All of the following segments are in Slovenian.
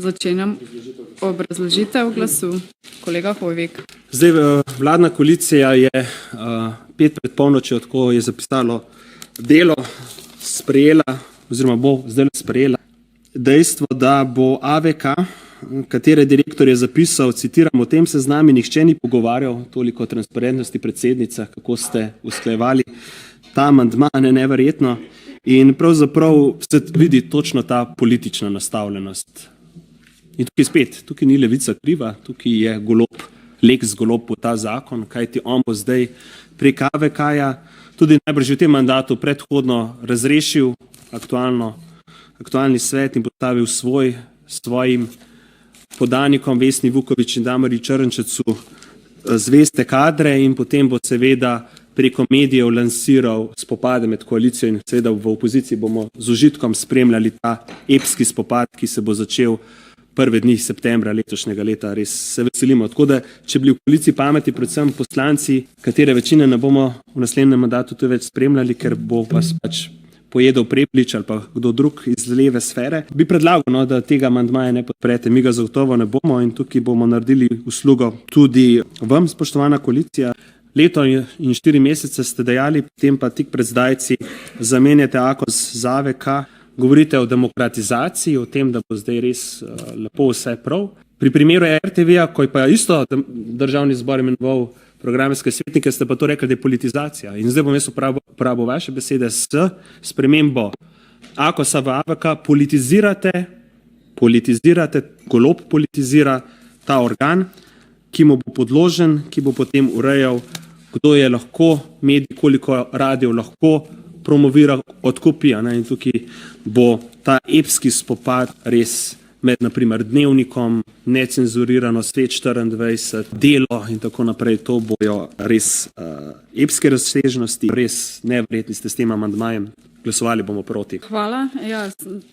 Začenjam obrazložitev glasu. Kolega Hoivik. Zdaj, vladna koalicija je 5 pred polnočjo, tako je zapisalo delo, sprejela oziroma bo zdaj sprejela dejstvo, da bo AVK, katere direktor je zapisal, citiram, o tem se z nami nihče ni pogovarjal, toliko o transparentnosti predsednica, kako ste usklajevali ta amandma, neverjetno. In pravzaprav se vidi točno ta politična nastavljenost. In tukaj spet, tukaj ni Levica kriva, tukaj je Golob, Lex Golob v ta zakon, kajti on bo zdaj prek AVK-ja tudi najbrž v tem mandatu predhodno razrešil aktualni svet in postavil svojim podanikom Vesni Vuković in Damari Črnčecu zveste kadre in potem bo seveda preko medijev lansiral spopade med koalicijo in seveda v opoziciji bomo z užitkom spremljali ta epski spopad, ki se bo začel prve dni septembra letošnjega leta. Res se veselimo. Tako da, če bili v koaliciji pameti, predvsem poslanci, katere večine ne bomo v naslednjem mandatu tudi več spremljali, ker bo vas pač pojedel Preplič ali pa kdo drug iz leve sfere, bi predlagal, da tega amandmaja ne podprete. Mi ga zagotovo ne bomo in tukaj bomo naredili uslugo tudi vam, spoštovana koalicija. Leto in 4 mesece ste dejali, potem pa tik pred zdajci zamenjate AKOS z AVK, govorite o demokratizaciji, o tem, da bo zdaj res lepo vse prav. Pri primeru RTV-ja, ko je pa isto državni zbor imenoval programske svetnike, ste pa to rekli, da je politizacija. In zdaj bom jaz uporabil vaše besede, s spremembo AKOS-a v AVK politizirate, Golob politizira ta organ, ki mu bo podložen, ki bo potem urejal, kdo je lahko medij, koliko radio lahko promovira, odkupi. In tukaj bo ta epski spopad res med naprimer Dnevnikom, necenzurirano, Svet 24, Delo in tako naprej. To bojo res epske razsežnosti, res neverjetni ste s tem amandmajem. Glasovali bomo proti. Hvala. Ja,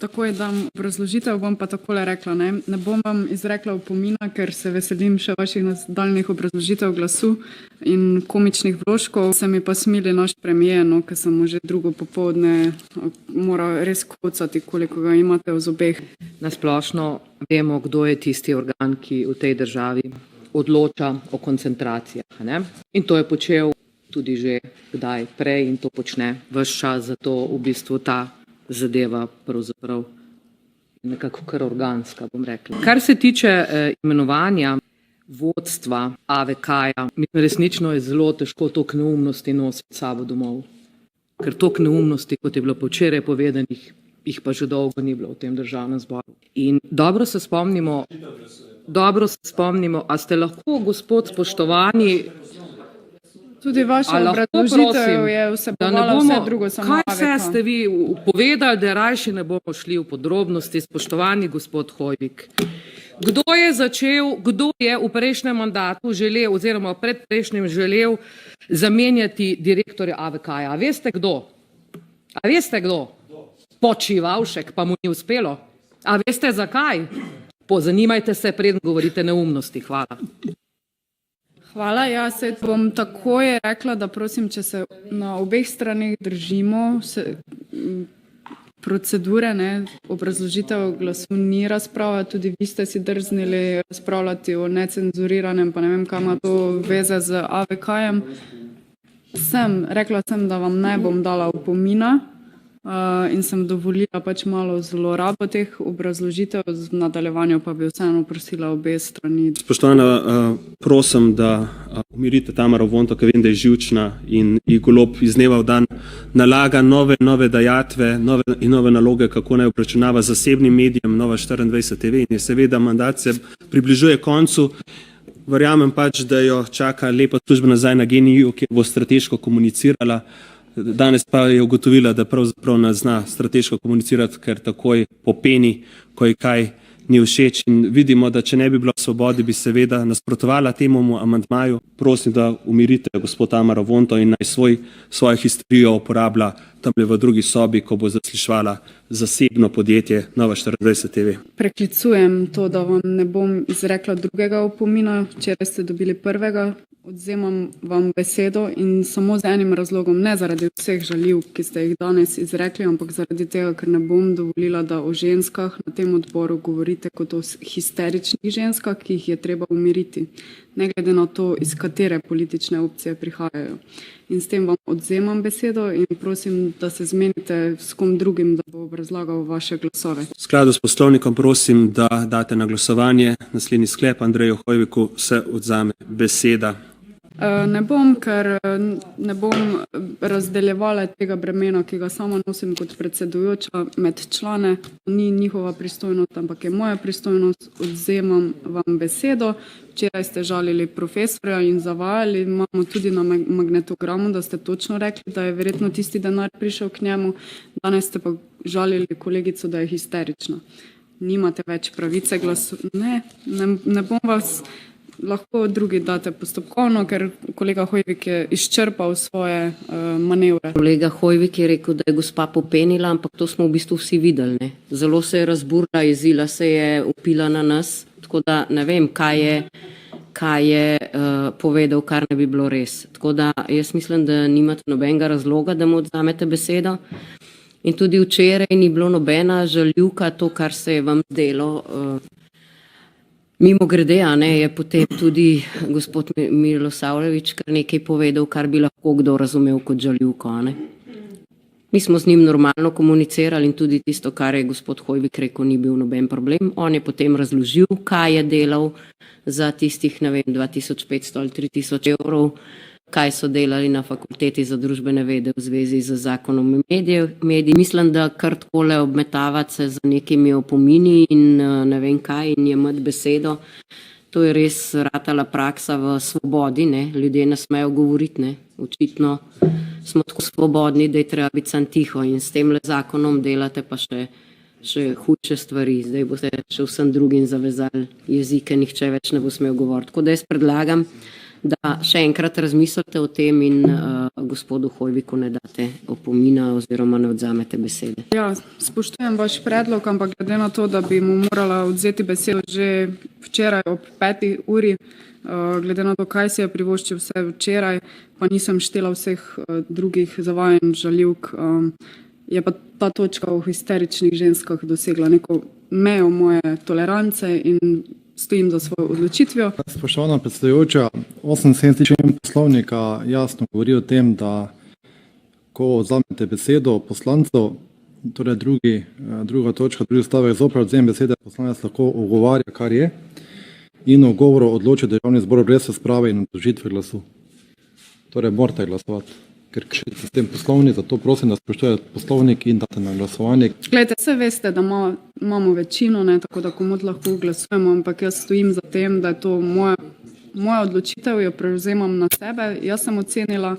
takoj dam obrazložitev, bom pa takole rekla. Ne bom vam izrekla opomina, ker se veselim še vaših nadaljnjih obrazložitev glasu in komičnih vložkov. Se mi pa smili naš premijer, ker sem mu že drugo popoldne moral res kocati, koliko ga imate v zobeh. Nasplošno vemo, kdo je tisti organ, ki v tej državi odloča o koncentracijah. Ne? In to je počel tudi že kdaj prej in to počne ves čas, zato v bistvu ta zadeva pravzaprav nekako kar organska, bom rekla. Kar se tiče imenovanja vodstva AVK-ja, resnično je zelo težko toliko neumnosti nositi sabo domov. Ker toliko neumnosti, kot je bilo včeraj povedanih, jih pa že dolgo ni bilo v tem državnem zboru. In dobro se spomnimo, a ste lahko, gospod spoštovani, tudi vaša obrazložitev je vsebovala vse drugo, samo AVK. Kaj vse ste vi povedali, da rajši ne bomo šli v podrobnosti, spoštovani gospod Hoivik? Kdo je v prejšnjem mandatu želel oziroma predprejšnjem želel zamenjati direktorja AVK-ja? A veste kdo? Počivalšek, pa mu ni uspelo. A veste zakaj? Pozanimajte se, preden govorite neumnosti. Hvala. Hvala, se bom takoj rekla, da prosim, če se na obeh stranih držimo procedure, obrazložitev glasu ni razprava, tudi vi ste si drznili razpravljati o necenzuriranem, pa ne vem, kaj ima to veze z AVK-jem. Rekla sem, da vam ne bom dala opomina in sem dovolila pač malo zlorabo teh obrazložitev, v nadaljevanju pa bi vseeno prosila obe strani. Spoštovana, prosim, da umirite Tamaro Vonto, ker vem, da je živčna in Golob iz dneva v dan nalaga nove dajatve in nove naloge, kako naj obračunava zasebnim medijem, Nova 24 TV in je seveda mandat se približuje koncu. Verjamem pač, da jo čaka lepa služba nazaj na GEN-I, kjer bo strateško komunicirala. Danes pa je ugotovila, da pravzaprav ne zna strateško komunicirati, ker takoj popeni, ko je kaj ni všeč. In vidimo, da če ne bi bilo Svobodi, bi seveda nasprotovala temu amandmaju. Prosim, da umirite gospod Tamaro Vonto in naj svojo histerijo uporablja tam v drugi sobi, ko bo zaslišvala zasebno podjetje Nova24 TV. Preklicujem to, da vam ne bom izrekla drugega opomina. Včeraj ste dobili prvega. Odzemam vam besedo in samo z enim razlogom, ne zaradi vseh žaljiv, ki ste jih danes izrekli, ampak zaradi tega, ker ne bom dovolila, da o ženskah na tem odboru govorite kot o histeričnih ženskah, ki jih je treba umiriti, ne glede na to, iz katere politične opcije prihajajo. In s tem vam odzemam besedo in prosim, da se zmenite s kom drugim, da bo obrazlagal vaše glasove. V skladu s poslovnikom prosim, da date na glasovanje naslednji sklep. Andreju Hoiviku se odzame beseda. Ne bom, ker ne bom razdeljevala tega bremena, ki ga sama nosim kot predsedujoča med člane. Ni njihova pristojnost, ampak je moja pristojnost. Odzemam vam besedo. Včeraj ste žalili profesorja in zavajali. Imamo tudi na magnetogramu, da ste točno rekli, da je verjetno tisti denar prišel k njemu. Danes ste pa žalili kolegico, da je histerična. Nimate več pravice glasu. Ne bom vas... Lahko drugi date postopkovno, ker kolega Hoivik je izčrpal svoje manevre. Kolega Hoivik je rekel, da je gospa popenila, ampak to smo v bistvu vsi videli. Ne? Zelo se je razburila, jezila se je, upila na nas, tako da ne vem, kaj je povedal, kar ne bi bilo res. Tako da jaz mislim, da nimate nobenega razloga, da mu odzamete besedo. In tudi včeraj ni bilo nobena žaljivka, to, kar se je vam zdelo. Mimo grede, je potem tudi gospod Milosavljević kar nekaj povedal, kar bi lahko kdo razumel kot žaljivko. Mi smo z njim normalno komunicirali in tudi tisto, kar je gospod Hoivik rekel, ni bil noben problem. On je potem razložil, kaj je delal za tistih, 2500 ali 3000 evrov, kaj so delali na fakulteti za družbene vede v zvezi z zakonom medij. Mislim, da kar takole obmetavati se z nekimi opomini in ne vem kaj in jemati besedo, to je res ratala praksa v svobodi, ne? Ljudje ne smejo govoriti, ne? Očitno smo tako svobodni, da je treba biti sam tiho in s tem zakonom delate pa še hudše stvari. Zdaj boste še vsem drugim zavezali jezike, nihče več ne bo smel govoriti. Tako da jaz predlagam, da še enkrat razmislite o tem in gospodu Hoiviku ne date opomina oziroma ne odzamete besede. Ja, spoštujem vaš predlog, ampak glede na to, da bi mu morala odzeti besedo že včeraj ob 5. uri, glede na to, kaj si je privoščil vse včeraj, pa nisem štela vseh drugih zavajanj, žaljivk, je pa ta točka o histeričnih ženskah dosegla neko mejo moje tolerance in stojim za svojo odločitvijo. Spoštovana predsedujoča, 78. člen poslovnika jasno govori o tem, da ko odzamete besedo poslancev, torej druga točka, drugi stavek, zoper odvzem besede poslanec lahko ogovarja, kar je, in o govoru odloči Državni zbor brez razprave in odložitve glasu. Torej morate glasovati, ker kršite s tem poslovnik, zato prosim, da spoštujete poslovnik in date na glasovanje. Glejte, vse veste, da imamo večino, ne, tako da komot lahko glasujemo, ampak jaz stojim za tem, da je to moja odločitev, jo prevzemam na sebe. Jaz sem ocenila,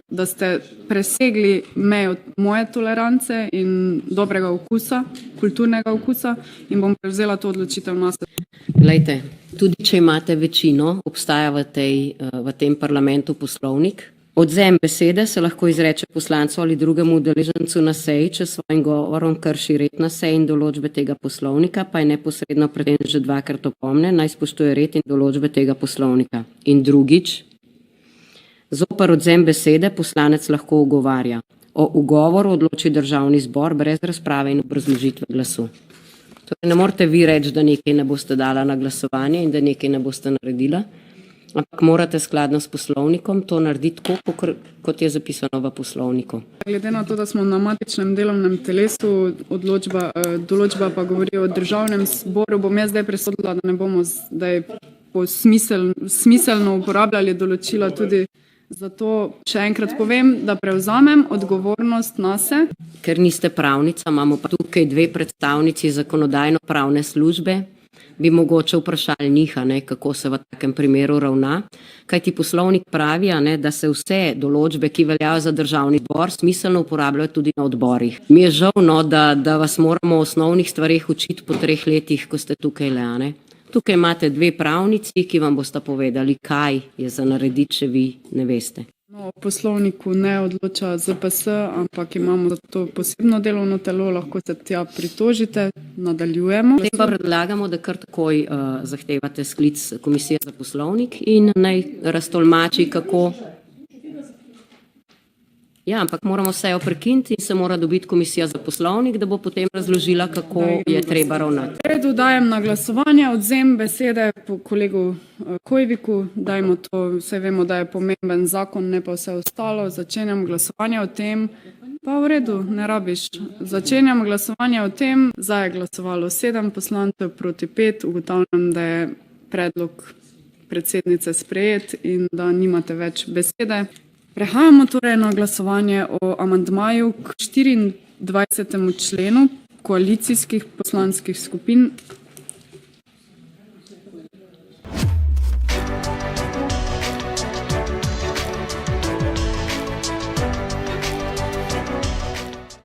da ste presegli mejo moje tolerance in dobrega okusa, kulturnega okusa in bom prevzela to odločitev na sebe. Glejte, tudi če imate večino, obstaja v tem parlamentu poslovnik. Odvzem besede se lahko izreče poslancu ali drugemu udeležencu na seji, če svojim govorom krši red na seji in določbe tega poslovnika, pa je neposredno pred tem že dvakrat opomnjen, naj spoštuje red in določbe tega poslovnika. In drugič, zoper odvzem besede poslanec lahko ugovarja. O ugovoru odloči Državni zbor brez razprave in obrazložitve glasu. Torej, ne morete vi reči, da nekaj ne boste dala na glasovanje in da nekaj ne boste naredila, ampak morate skladno s poslovnikom to narediti tako, kot je zapisano v poslovniku. Glede na to, da smo na matičnem delovnem telesu, določba pa govori o Državnem zboru, bom jaz zdaj presodila, da ne bomo zdaj smiselno uporabljali določila tudi. Zato še enkrat povem, da prevzamem odgovornost nase. Ker niste pravnica, imamo pa tukaj dve predstavnici zakonodajno-pravne službe, bi mogoče vprašali njih, kako se v takem primeru ravna. Kajti poslovnik pravi, da se vse določbe, ki veljajo za Državni zbor, smiselno uporabljajo tudi na odborih. Mi je žal, da vas moramo o osnovnih stvareh učiti po 3 letih, ko ste tukaj le. Tukaj imate dve pravnici, ki vam bosta povedali, kaj je za narediti, če vi ne veste. O poslovniku ne odloča ZPS, ampak imamo za to posebno delovno telo, lahko se tja pritožite. Nadaljujemo. Potem pa predlagamo, da kar takoj zahtevate sklic komisije za poslovnik in naj raztolmači, kako. Ja, ampak moramo sejo prekiniti in se mora dobiti komisija za poslovnik, da bo potem razložila, kako je treba ravnati. V redu, dajem na glasovanje, odzem besede po kolegu Kojviku, dajmo to, vse vemo, da je pomemben zakon, ne pa vse ostalo. Začenjam glasovanje o tem, pa v redu, ne rabiš. Začenjam glasovanje o tem, za je glasovalo 7 poslancev proti 5, ugotavljam, da je predlog predsednice sprejet in da nimate več besede. Prehajamo torej na glasovanje o amandmaju k 24. členu koalicijskih poslanskih skupin